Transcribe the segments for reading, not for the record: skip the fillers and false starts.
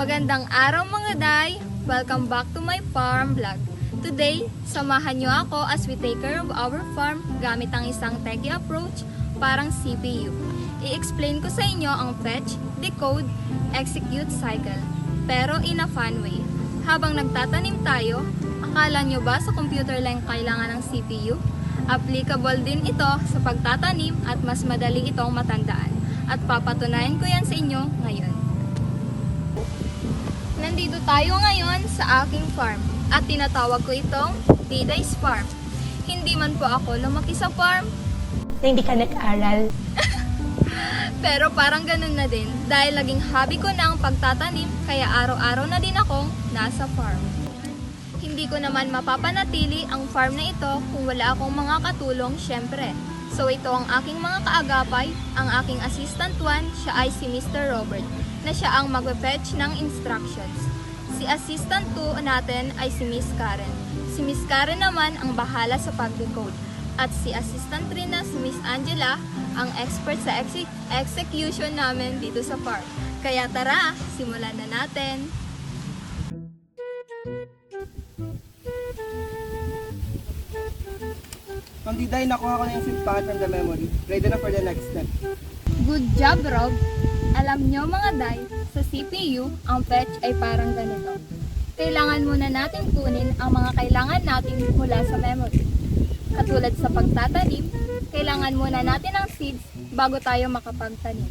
Magandang araw mga day! Welcome back to my farm vlog. Today, samahan nyo ako as we take care of our farm gamit ang isang techie approach parang CPU. I-explain ko sa inyo ang fetch, decode, execute cycle, pero in a fun way. Habang nagtatanim tayo, akala nyo ba sa computer lang kailangan ng CPU? Applicable din ito sa pagtatanim at mas madali itong matandaan. At papatunayan ko yan sa inyo ngayon. Nandito tayo ngayon sa aking farm at tinatawag ko itong Diday's Farm. Hindi man po ako lumaki sa farm, Na hindi ka nag-aral. pero parang ganun na din dahil laging hobby ko na ang pagtatanim kaya araw-araw na din akong nasa farm. Hindi ko naman mapapanatili ang farm na ito kung wala akong mga katulong syempre. So ito ang aking mga kaagapay, ang aking assistant 1, siya ay si Mr. Robert, na siya ang mag-fetch ng instructions. Si assistant 2 natin ay si Miss Karen. Si Miss Karen naman ang bahala sa pag-decode. At si assistant 3 na si Miss Angela, ang expert sa execution namin dito sa farm. Kaya tara, simulan na natin! Ma'am Diday, nakuha ko na yung SID packet from the memory. Ready na for the next step. Good job, Rob! Alam nyo mga day, sa CPU, ang fetch ay parang ganito. Kailangan muna natin kunin ang mga kailangan natin mula sa memory. Katulad sa pagtatanim, kailangan muna natin ang seeds bago tayo makapagtanim.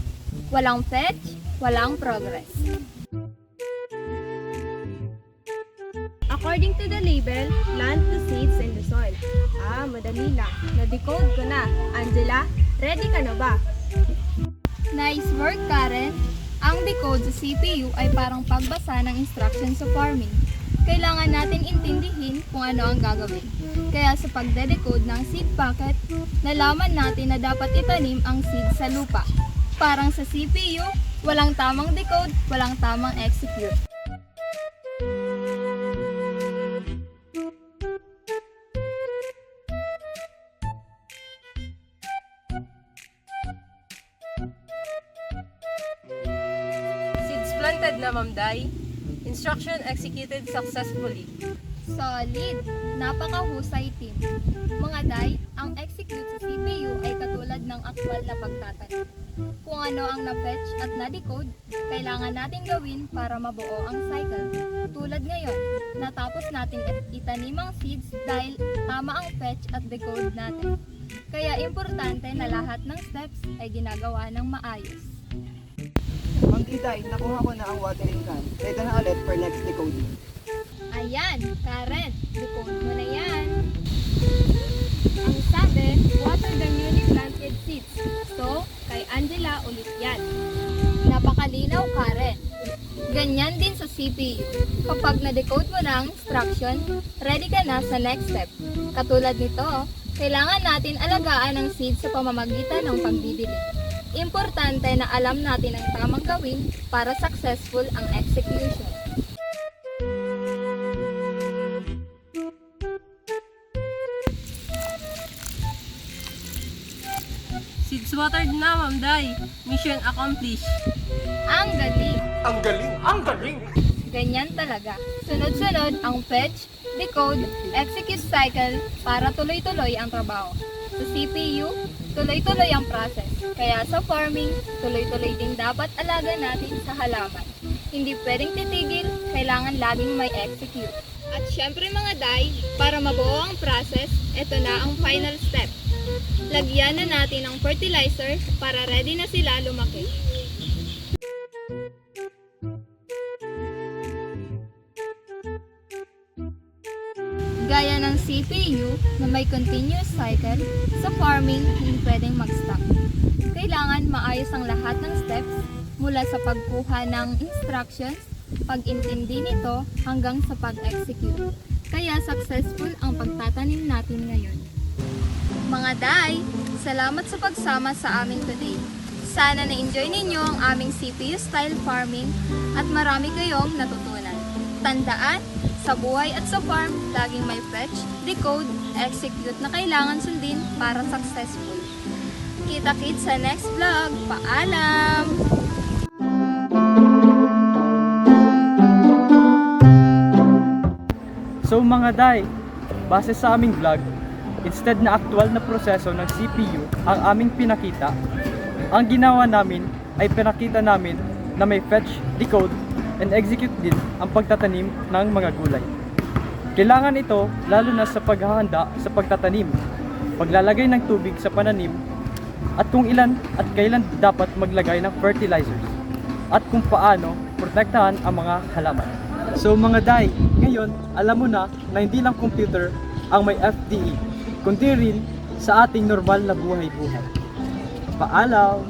Walang fetch, walang progress. According to the label, plant the seeds in the soil. Madali lang. Na-decode ko na. Angela, ready ka na ba? Nice work, Karen! Ang decode sa CPU ay parang pagbasa ng instructions sa farming. Kailangan natin intindihin kung ano ang gagawin. Kaya sa pagde-decode ng seed packet, nalaman natin na dapat itanim ang seed sa lupa. Parang sa CPU, walang tamang decode, walang tamang execute. Seeds planted na, Ma'am Day. Instruction executed successfully. Solid! Napakahusay, team. Mga day, ang execute sa CPU ay katulad ng aktwal na pagtatanim. Kung ano ang na-fetch at na-decode, kailangan natin gawin para mabuo ang cycle. Tulad ngayon, natapos natin itanim ang seeds dahil tama ang fetch at decode natin. Kaya importante na lahat ng steps ay ginagawa ng maayos. Ma'am Diday, nakuha ko na ang watering can. Ready na ulit for next decoding. Ayan, Karen, decode mo na yan. Ang sabi, water the newly planted seeds. So, kay Angela ulit yan. Napakalinaw, Karen. Ganyan din sa CPU. Kapag na-decode mo na ang instruction, ready ka na sa next step. Katulad nito, kailangan natin alagaan ang seeds sa pamamagitan ng pagdidilig. Importante na alam natin ang tamang gawin para successful ang execution. Seeds watered na, Ma'am Day. Mission accomplished. Ang galing! Ang galing! Ang galing! Ganyan talaga. Sunod-sunod ang fetch, decode, execute cycle para tuloy-tuloy ang trabaho. Sa CPU, tuloy-tuloy ang process. Kaya sa farming, tuloy-tuloy din dapat alaga natin sa halaman. Hindi pwedeng titigil, kailangan laging may execute. At syempre mga day, para mabuo ang process, ito na ang final step. Lagyan na natin ng fertilizer para ready na sila lumaki. Gaya ng CPU na may continuous cycle, sa farming hindi pwedeng mag-stop. Kailangan maayos ang lahat ng steps mula sa pagkuha ng instructions, pag-intindi nito hanggang sa pag-execute. Kaya successful ang pagtatanim natin ngayon. Mga day, salamat sa pagsama sa amin today. Sana na-enjoy ninyo ang aming CPU style farming at marami kayong natutunan. Tandaan, sa buhay at sa farm, laging may fetch, decode, execute na kailangan sundin para successful. Kita-kits sa next vlog. Paalam! So mga day, base sa aming vlog, instead na aktual na proseso ng CPU ang aming pinakita, ang ginawa namin ay pinakita namin na may fetch, decode, and execute din ang pagtatanim ng mga gulay. Kailangan ito lalo na sa paghahanda sa pagtatanim, paglalagay ng tubig sa pananim, at kung ilan at kailan dapat maglagay ng fertilizers, at kung paano protektahan ang mga halaman. So mga day, ngayon alam mo na hindi lang computer ang may FDE, kundi rin sa ating normal na buhay-buhay. Paalam!